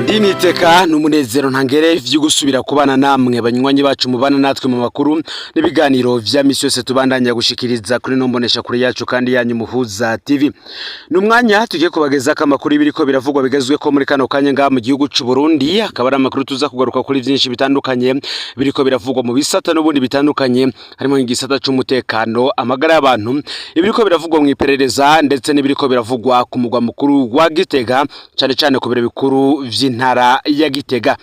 Initeka n'umunezero ntangere vyo gusubira kubana namwe banywanyi bacu mubana natwe mu makuru n'ibiganiro vya misi yose tubandanya gushikiriza kuri nombonesha kuri yacu kandi yanyu Muhuza TV. Numwanya tugiye kubageza amakuru ibiriko biravugwa bigezwe ko muri kano kanya nga mu gihugu c'u Burundi, akaba ari amakuru tuza kugaruka kuri vyinshi bitandukanye biriko biravugwa mu bisata n'ubundi bitandukanye, harimo igisata c'umutekano, amagara y'abantu, ibiriko biravugwa mu iperereza ndetse n'ibiriko biravugwa ku mugwa mukuru wa Gitega, cane ku biro bikuru ntara ya Gitega.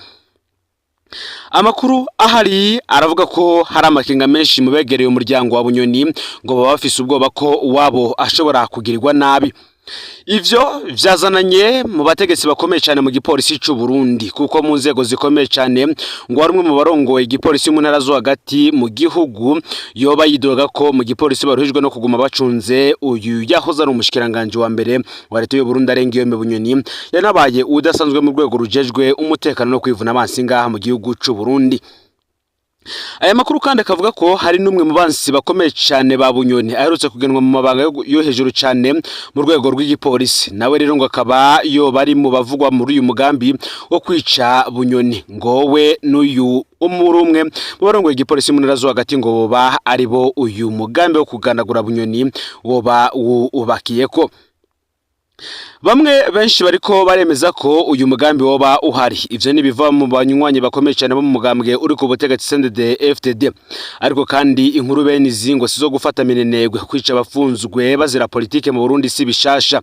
Amakuru ahari aravuga ko hari amakenga menshi mu begereye umuryango wa Bunyoni ngo baba bafise ubwoba ko wabo ashobora kugirirwa nabi. Ivyo vyazananye mu bategetsi bakomeye cyane mu gipolisi c'u Burundi, kuko mu nzego zikomeye cyane ngo harumwe mu barongoye igipolisi mu ntara zo hagati mu gihugu yoba yidoga ko mu gipolisi baruhijwe no kuguma bacunze uyu yahoze ari umushikiranganje wa mbere wa leta y'u Burundi Arengiyome Bunyoni, yanabaye udasanzwe mu rwego rujejwe umutekano no kwivuna abansi ngaha mu gihugu c'u Burundi. Aya makuru kandi akavuga ko hari numwe mu bansi bakomeye cyane ba Bunyoni aherutse kugenwa mu mabanga yo hejuru cyane mu rwego rw'igipolisi, nawe rero ngo akaba yo bari mu bavugwa muri uyu mugambi wo kwica Bunyoni, ngo we n'uyu umwe mu barongoye igipolisi mu ntara zo hagati ngo boba ari bo uyu mugambi wo kugandagura Bunyoni woba ubakiyeko. Bamwe benshi bariko baremeza ko uyu mugambi woba uhari, ivyo nibiva mu banywanyi bakomeye cyane bo mu mugambwe uri ku butegetsi CNDD-FDD. Ariko kandi inkuru bene izingo sizo gufata minenegwe kwica abafunzwe bazira politike mu Burundi si bishasha.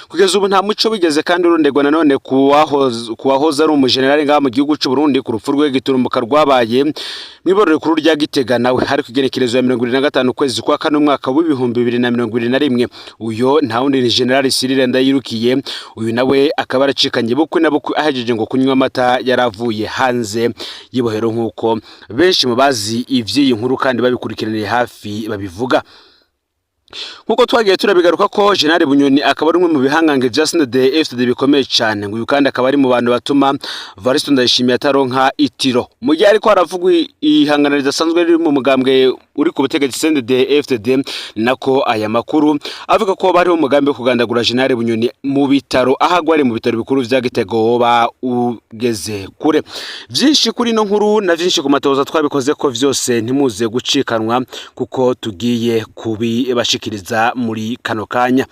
Kugeza ubu nta muco bigeze kandi urundegwa nanone kuwahoza ari umujenerali ngaha mu gihugu c'u Burundi ku rupfu rw'igiturumbuka rwabaye mwiborero kuru rya Gitega, nawe hari kugenekerezo ya 25 kwezi kwa kane umwaka wa 2021. Uyo nta wundi ni General Cyril Ndayirukiye, uyu nawe akaba aracikanye bukwe na bukwe ahejeje ngo kunywa amata yaravuye hanze yibohero, nkuko benshi mu bazi ivyi nkuru kandi babikurikiraniye hafi babivuga. Nkuko twagiye turabigaruka ko General Bunyoni akaba ari umwe mu bihangange vya CNDD-FDD bikomeye cyane, ngo uyu kandi akaba ari mu bantu batuma Varisto Ndayishimiye ataronka itiro mu gihe ariko haravugwa ihangana ridasanzwe riri mu mugambwe uri ku butegetsi CNDD-FDD. Nako aya makuru avuga ko bari mu mugambi wo kugandagura General Bunyoni mu bitaro, ahagwari mu bitaro bikuru vya Gitega woba ugeze kure. Vyinshi kuri no nkuru na vyinshi ku matoza twabikoze ko vyose ntimuze gucikanwa kuko tugiye kubibashikiriza muri kano kanya.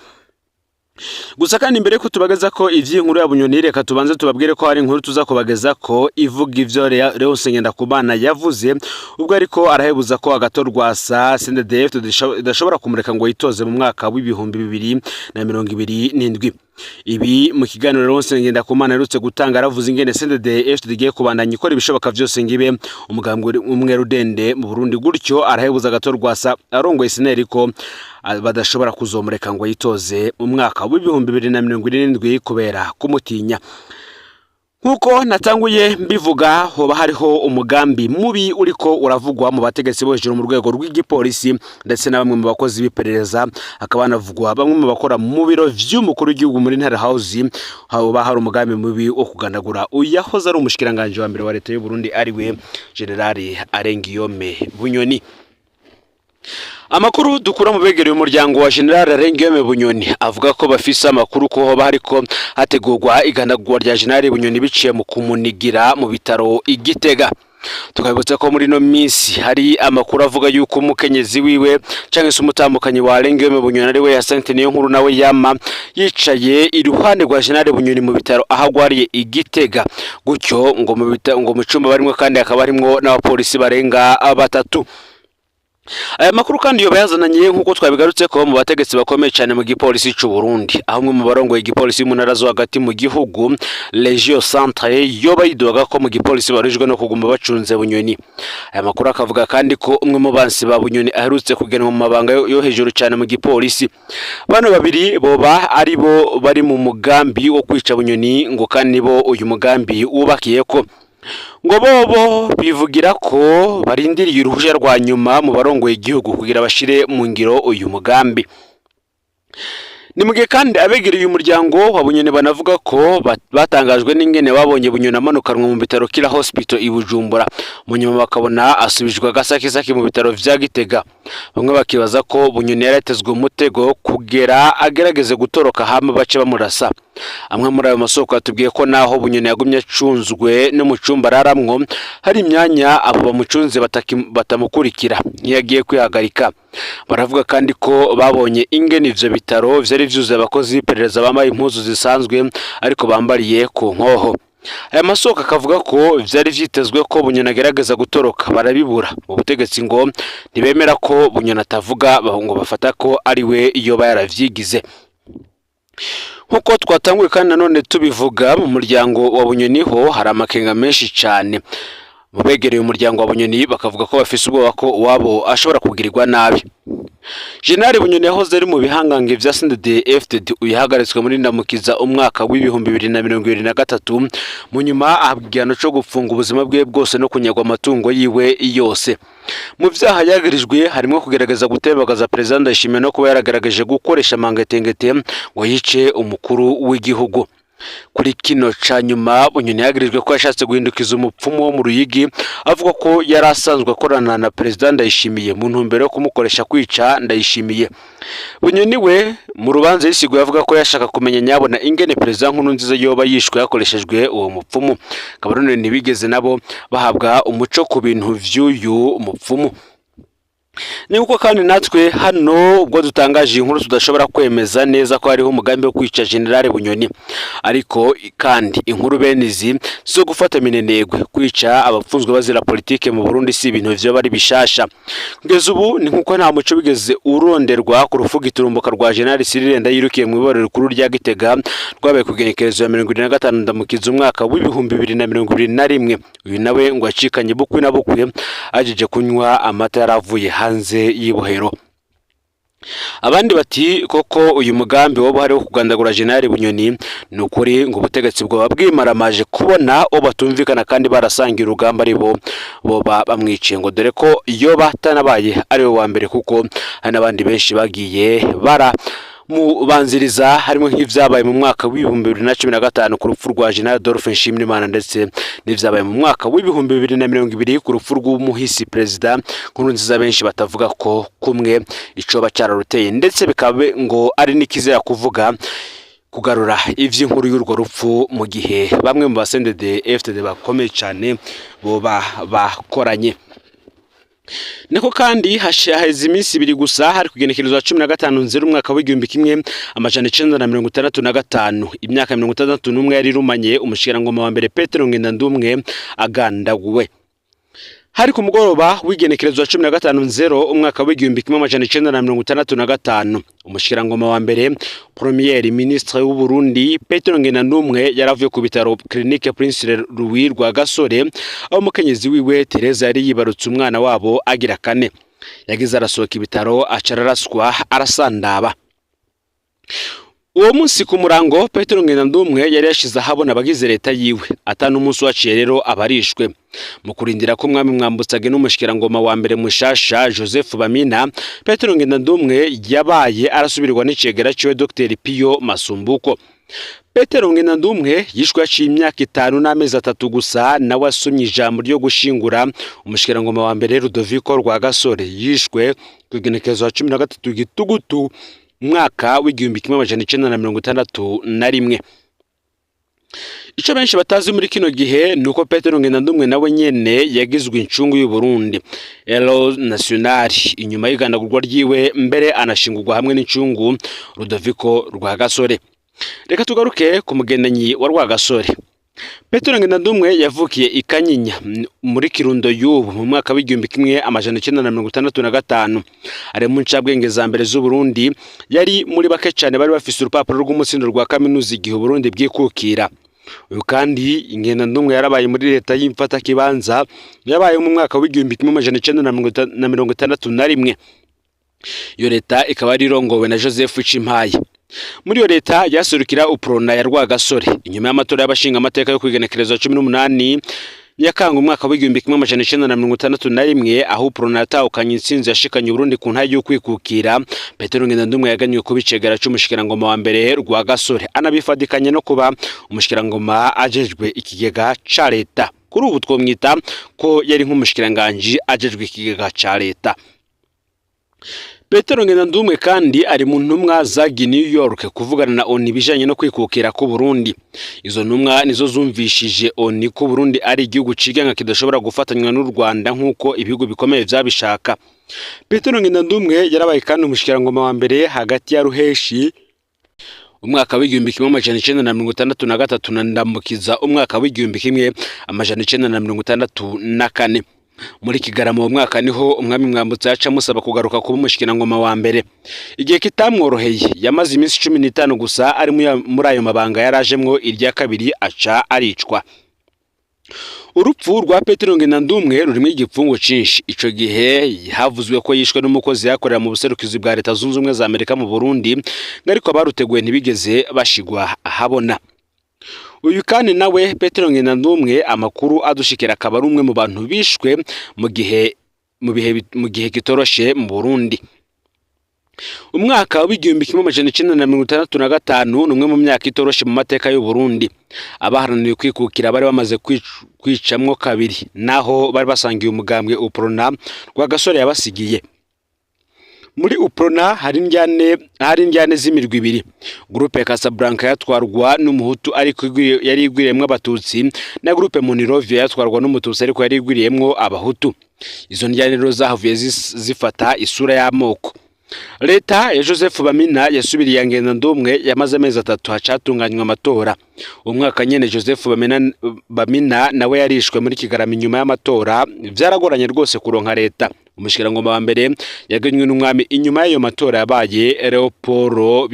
Gusa kandi imbere ko tubageza ko ivyi nkuru ya Bunyoni, reka tubanze tubabwire ko hari inkuru tuza kubageza ko ivuga ivyo Leonce Ngendakumana yavuze ubwo ariko arahebuza ko agatorwasa CNDD-FDD idashobora kumureka ngo yitoze mu mwaka wa 2027. Ibi mu kiganiro Leonce Ngendakumana yarutse gutanga aravuze ingene CNDD-FDD igiye kubandanya ikora ibishoboka vyose ngibe umugambwe umwe rudende mu Burundi, gutyo arahebuza agatorwasa arongoye SNL ko badashobora kuzomureka ngo yitoze mu mwaka wa 2027 kubera kumutinya. Nkuko natanguye mbivuga, hoba hariho umugambi mubi uriko uravugwa mu bategetsi bo hejuru mu rwego rw'igipolisi ndetse na bamwe mu bakozi b'iperereza, akaba navugwa bamwe mu bakora mu biro vy'umukuru w'igihugu muri Ntare House. Hoba hari umugambi mubi wo kugandagura uyahoze ari umushikiranganje wa mbere wa leta y'u Burundi ariwe General Arengiyome Bunyoni. Amakuru dukura mu begereye umuryango wa General Arengiyome Bunyoni avuga ko bafise amakuru ko hoba hariko hategurwa igandagurwa rya General Bunyoni biciye mu kumunigira mu bitaro Igitega. Tukabibutsa ko muri no minsi hari amakuru avuga yuko umukenyezi wiwe canke se umutambukanyi wa Arengiyome Bunyoni ari we Yasente niyo nkuru nawe yama yicaye iruhande rwa General Bunyoni mu bitaro ahagwariye Igitega, gutyo ngo mu cumba barimwe kandi akaba arimwo n'abapolisi barenga 3. Aya makuru kandi yoba yazananye nkuko twabigarutse ko mu bategetsi bakomeye cyane mu gipolisi c'u Burundi, aho mu barongoye igipolisi mu ntara zo hagati mu gihugu Legio Centre yoba yidoga ko mu gipolisi barijwe no kuguma bacunze Bunyoni. Aya makuru akavuga kandi ko umwe mu bansi ba Bunyoni aherutse kugenwa mu mabanga yo hejuru cyane mu gipolisi. Bano babiri boba ari bo bari mu mugambi wo kwica Bunyoni, ngo kandi bo uyu mugambi ubakiyeko. Ngo bobo bivugira ko barindiriye uruhushya rwa nyuma mu barongoye igihugu kugira bashire mu ngiro uyu mugambi. Ni mugihe kandi abegereye umuryango wa Bunyoni banavuga ko batangajwe n'ingene babonye Bunyoni amanukanwa mu bitaro Kira Hospital i Bujumbura, mu nyuma bakabona asubijwe agasakisaki mu bitaro vya Gitega. bamwe bakibaza ko Bunyoni yaratezwe umutego kugera agerageze gutoroka hama bace bamurasa. Amwe muri ayo masoko atubwiye ko naho Bunyoni yagumye acunzwe no mu cyumba araramwo hari imyanya abo bamucunze batamukurikira ntiyagiye kwihagarika. Baravuga kandi ko babonye ingene ivyo bitaro vyari vyuzuye abakozi b'iperereza bambaye impuzu zisanzwe ariko bambariye ku nkoho. Aya masoko akavuga ko vyari vyitezwe ko Bunyoni agerageza gutoroka barabibura. Mu butegetsi ngo ntibemera ko Bunyoni atavuga ngo bafata ko ari we yoba yaravyigize. Nkuko twatanguye kandi nanone tubivuga mu muryango wa Bunyoni ho hari amakenga menshi cyane. Mu begereye umuryango wa Bunyoni bakavuga ko bafise ubwoba ko uwabo ashobora kugirirwa nabi. General Bunyoni yahoze ari mu bihangange vya CNDD-FDD uyahagaritswe muri Ndamukiza umwaka w'ibihumbi 2023 mu nyuma abwigano cyo gufunga ubuzima bwe bwose no kunyagwa amatungo yiwe yose. Mu vyaha yagirijwe harimo kugerageza gutebagaza President Ndayishimiye no kuba yaragaragaje gukoresha mangetengete ngo yice umukuru w'igihugu. Kuri kino ca nyuma Bunyoni yagirijwe ko yashatse guhindukiza umupfumu wo mu Ruyigi avuga ko yari asanzwe akorana na President Ndayishimiye mu ntumbero yo kumukoresha kwica Ndayishimiye. Bunyoni we mu rubanza yisigo yavuga ko yashaka kumenya nyabona ingene President Nkurunziza yoba yishwe yakoreshejwe uwo mupfumu. Kabarone ntibigeze nabo bahabwa umuco ku bintu vy'uyu mupfumu. Ni uko kandi natwe hano ubwo dutangaje inkuru tudashobora kwemeza neza ko hariho umugambi wo kwica General Bunyoni, ariko kandi inkuru benizi zo gufata minenegwe kwica abapfunzwe bazira politike mu Burundi si ibintu vyo bari bishasha. Kugeza ubu ni nkuko nta muco bigeze uronderwa ku rufuga iturumbuka rwa General Cyril Ndayirukiye mu iborero rikuru rya Gitega rwabaye kugenekerezo ya 25 Ndamukiza umwaka w'ibihumbi 2021. Uyu nawe ngo acikanye bukwi na bukwi ajeje kunywa amata yaravuye hanze y'ibohero. Abandi bati koko uyu mugambi wo buhari wo kugandagura General Bunyoni nukuri ngo ubutegetsi bwo babwimaramaje kubona o batumvikana kandi barasangira urugamba ari bo bamwiciye ngo dore ko iyo batanabaye ari we wa mbere kuko hari n'abandi benshi bagiye bara mubanziriza harimo nk'ivyabaye mu mwaka w'ibihumbi 2015 ku rupfu rwa General Adolphe Nshimirimana ndetse n'ivyabaye mu mwaka w'ibihumbi 2020 ku rupfu rw'umuhisi President Nkurunziza benshi batavuga ko kumwe icoba cyararuteye ndetse bikabe ngo ari nikizera kuvuga kugarura ivy'inkuru y'urwo rupfu mu gihe bamwe mu CNDD-FDD bakomeye cyane bo bakoranye. Nako kandi hashaheze iminsi ibiri gusa hari kugenekerezwa 15 umwaka w'igihumbi kimwe amajana 965 imyaka 61 yari rumanye umushikirangoma wa mbere Petero Ngendandumwe agandaguwe. Hari ku mugoroba w'igenekerezwa 15 umwaka w'igihumbi kimwe amajana 965 umushikirangoma wa mbere Premier Ministre w'u Burundi Petero Ngendandumwe yaravuye ku bitaro Clinique Prince Louis Rwagasore aho mukenyezi wiwe Teresa yari yibarutse umwana wabo agira kane. Yagize arasohoka ibitaro acararaswa arasandaba. Uwo munsi ku murango Petero Ngendandumwe yari yashize ahabona abagize leta yiwe atanu umunsi waciye rero abarishwe mu kurindira ko mwami mwambutsage n'umushikirangoma wa mbere mushasha Joseph Bamina. Petero Ngendandumwe yabaye arasubirwa n'icegera ciwe Dr Pio Masumbuko. Petero Ngendandumwe yishwe yaciye imyaka 5 n'amezi 3 gusa nawe asomye ijambo ryo gushingura umushikirangoma wa mbere Rudoviko Rwagasore yishwe kugenekezo 13 Gitugutu mwaka w'igihumbi kimwe amajana 961. Ico benshi batazi muri kino gihe nuko Petero Ngendandumwe nawe nyene yagizwe incungu y'u Burundi Elo National inyuma y'igandagurwa ryiwe mbere anashingurwa hamwe n'incungu Rudoviko Rwagasore. Reka tugaruke ku mugendanyi wa Rwagasore. Petero Ngendandumwe yavukiye ikanyinya muri Kirundo y'ubu mu mwaka w'igihumbi kimwe amajana 965 ari mu ncabwenge za mbere z'u Burundi. Yari muri bake cyane bari bafise urupapuro rw'umutsindo rwa kaminuza igihe Burundi bwikukira. Uyu kandi Ngendandumwe yarabaye muri leta y'imfata kibanza yabaye mu mwaka w'igihumbi kimwe amajana 961. Iyo leta ikaba ari rongowe na Joseph Cimpaye. Muri yo leta yasurukira uprona ya Rwagasore inyuma y'amatora y'abashinga amateka yo kwigenekereza 18 Nyakanga umwaka w'igihumbi kimwe amajana 961 aho uprona yatahukanye intsinzi yashikanye Burundi ku ntayo yo kwikukira. Petero Ngendandumwe yaganywe kubicegera cy'umushikirangoma wa mbere Rwagasore anabifadikanye no kuba umushikirangoma ajejwe ikigega ca leta. Kuri ubu twomwita ko yari nk'umushikiranganje ajejwe ikigega ca leta. Petero Ngendandumwe kandi ari mu ntumwa zagiye New York kuvugana na ONU ibijanye no kwikukira ku Burundi. Izo ntumwa nizo zumvishije ONU ko Burundi ari igihugu cigenga kidashobora gufatanywa n'u Rwanda nk'uko ibihugu bikomeye vyabishaka. Petero Ngendandumwe yarabaye kandi umushikirangoma wa mbere hagati ya Ruheshi umwaka w'igihumbi kimwe amajana 1963 na Ndamukiza umwaka w'igihumbi kimwe amajana 1964. Muri Kigarama mu mwaka niho umwami Mwambutsa yaca musaba kugaruka kuba umushikirangoma wa mbere. Igihe kitamworoheye yamaze iminsi 15 gusa ari muri ayo mabanga yarajemwo irya kabiri aca aricwa. Urupfu rwa Petero Ngendandumwe rurimo igipfungo cinshi. Ico gihe havuzwe ko yishwe n'umukozi yakorera mu buserukizi bwa Leta Zunze Ubumwe za Amerika mu Burundi, ariko abaruteguye ntibigeze bashigwa ahabona. Uyu kandi nawe Petero Ngendandumwe amakuru adushikira akaba ari umwe mu bantu bishwe mu gihe kitoroshe mu Burundi. Umwaka w'igihumbi kimwe amajana 1965 numwe mu myaka itoroshe mu mateka y'u Burundi. Abaharaniye kwikukira bari bamaze kwicamwo kabiri, naho bari basangiye umugambwe UPRONA Rwagasore yabasigiye. Muri UPRONA hari indyane z'imirwi ibiri. Groupe Casablanca yatwarwa n'umuhutu ariko yari igwiriyemwo abatutsi, na groupe Munirovia yatwarwa n'umututsi ariko yari igwiriyemwo abahutu. Izo ndyane rero zahavuye zifata isura y'amoko. Leta ya Joseph Bamina yasubiriye Ngendandumwe yamaze amezi 3 hacatunganywa amatora. Umwaka nyene Joseph Bamina nawe yarishwe muri Kigarama inyuma y'amatora. Vyaragoranye rwose kuronka leta. Umushikirangoma wa mbere yaganywe n'umwami inyuma y'ayo matora yabaye Leoporo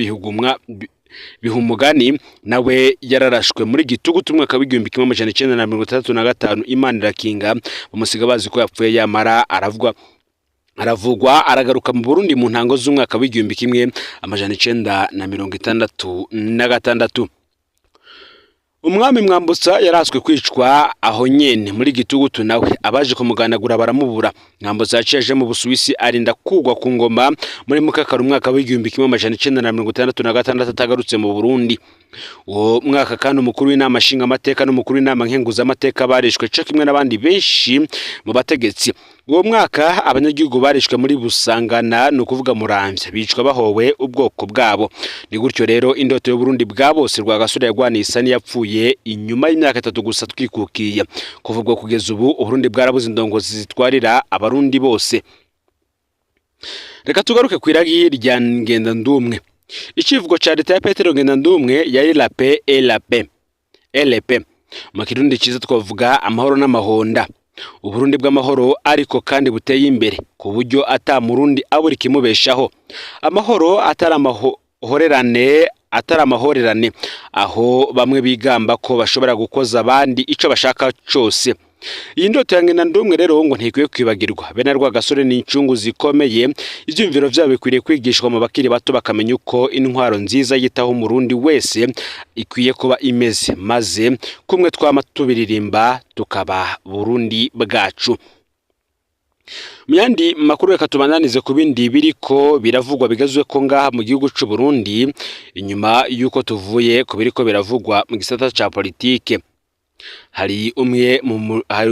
Bihumugani, nawe yararashwe muri Gitugutu umwaka w'igihumbi kimwe amajana 1965. Imana irakinga bamusiga bazi ko yapfuye yamara aravugwa aragaruka mu Burundi mu ntango z'umwaka w'igihumbi kimwe amajana 1966. Umwami Mwambutsa yaraswe kwicwa aho nyene muri Gitugutu, nawe abaje kumuganagura baramubura. Mwambutsa yaciye mu Busuwisi arinda kugwa ku ngoma muri Mukakara umwaka w'igihumbi kimwe amajana 1966 atagarutse mu Burundi. Uwo mwaka kandi umukuru w'inama nshinga amateka n'umukuru w'inama nkenguza amateka barishwe cyo kimwe n'abandi benshi mu bategetsi. Uwo mwaka abanyagihugu barishwe muri Busangana no kuvuga Muramvya, bicwa bahowe ubwoko bwabo. Ni gutyo rero indoto y'u Burundi bwa bose Rwagasore yagwaniye isani yapfuye inyuma y'imyaka 3 gusa twikukiye. Kuvugwa kugeza ubu Uburundi bwarabuze indongozi zitwarira abarundi bose. Reka tugaruke kwiragi rya Ngendandumwe. Ikivugo ca leta ya Petero Ngendandumwe yari la paix et la paix. LP. Mu kirundi ciza twavuga amahoro n'amahonda. Uburundi bw'amahoro ariko kandi buteye imbere ku buryo ata murundi aburi kimubeshaho. Amahoro atari amahorerane aho bamwe bigamba ko bashobora gukoza abandi ico bashaka cose. Iyi ndoto ya Ngendandumwe rero ngo ntikwiye kwibagirwa. Bene Rwagasore ni incungu zikomeye, ivyumviro vyabo bikwiriye kwigishwa mu bakiri bato bakamenya uko intwaro nziza yitaho umurundi wese ikwiye kuba imeze, maze kumwe twama tubiririmba tukaba Burundi bwacu. Myandi makuru reka tubananize ku bindi biriko biravugwa bigazwe ko ngaha mu gihugu c'u Burundi, inyuma yuko tuvuye ku biriko biravugwa mu gisata ca politike. Hari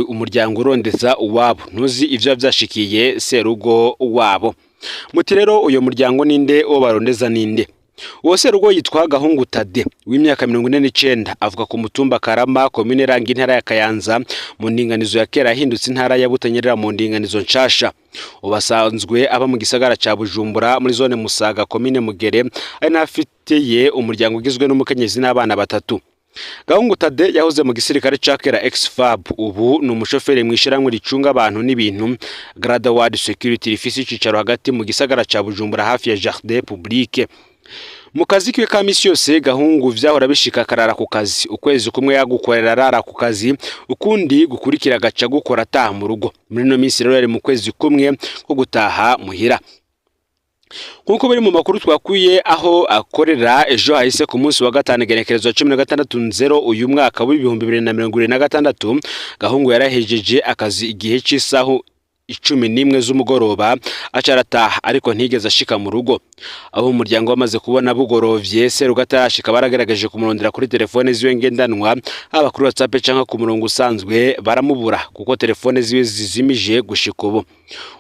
umuryango urondeza uwabo, ntuzi ivyo vyashikiye serugo wabo. Muti rero uyo muryango ninde o barondeza ninde? Uwo serugo yitwa Gahungu Tade w'imyaka 49, avuga ku mutumba Karama komine Rangi intara ya Kayanza mu ndinganizo ya kera hindutse intara ya Butanyerera mu ndinganizo nshasha. Ubasanzwe aba mu gisagara ca Bujumbura muri zone Musaga komine Mugere, ari nafitiye umuryango ugizwe n'umukenyezi n'abana 3. Gahungu Tade yahoze mu gisirikare cakera ex-FAB, ubu ni umushoferi mwishiramwe ricunga abantu n'ibintu Gradaward Security rifise icicaro hagati mu gisagara ca Bujumbura hafi ya Jardin Publique. Mu kazi kiwe ka misi yose Gahungu vyahora bishika karara ku kazi, ukwezi kumwe yagukorera arara ku kazi, ukundi gukurikira gaca gukora ataha mu rugo. Muri no misi rero yari mu kwezi kumwe ko gutaha muhira. Nkuko biri mu makuru twakuye aho akorera ejo hahise ku munsi wa gatanu genekerezo 16/0 uyu mwaka w'2026, Gahungu yarahejeje akazi igihe c'isahu 11 z'umugoroba acarataha, ariko ntigeze ashika mu rugo. Abo umuryango wamaze kubona bugorovye Serugatashika baragaragaje kumurondera kuri telefone ziwe ngendanwa, haba kuri WhatsApp canke ku murongo usanzwe baramubura kuko telefone ziwe zizimije gushika ubu.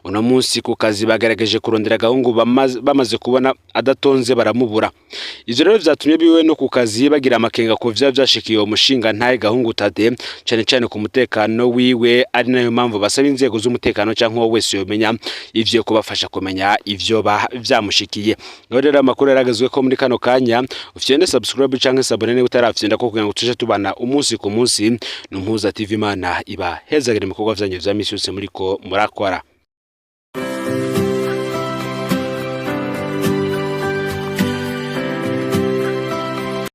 uno munsi ku kazi bagaragaje kurondera gahungu bamaze kubona adatonze baramubura. Ivyo rero vyatumye biwe no ku kazi bagira amakenga ko vyashikiye umushinga ntaye Gahungu Tade cyane cyane ku mutekano wiwe, ari nayo mpamvu basaba inzego z'umutekano cyangwa wese yomenya ivyo kubafasha kumenya ivyo vyamushikiye. Naho rero amakuru yaragazwe ko muri kano kanya ufyende subscribe cyangwa sabone utarafyenda ko kugira ngo tuje tubana umunsi ku munsi. Numpuza TV Imana iba hezagire mu bikorwa vyanyu vya misi yose muriko murakora.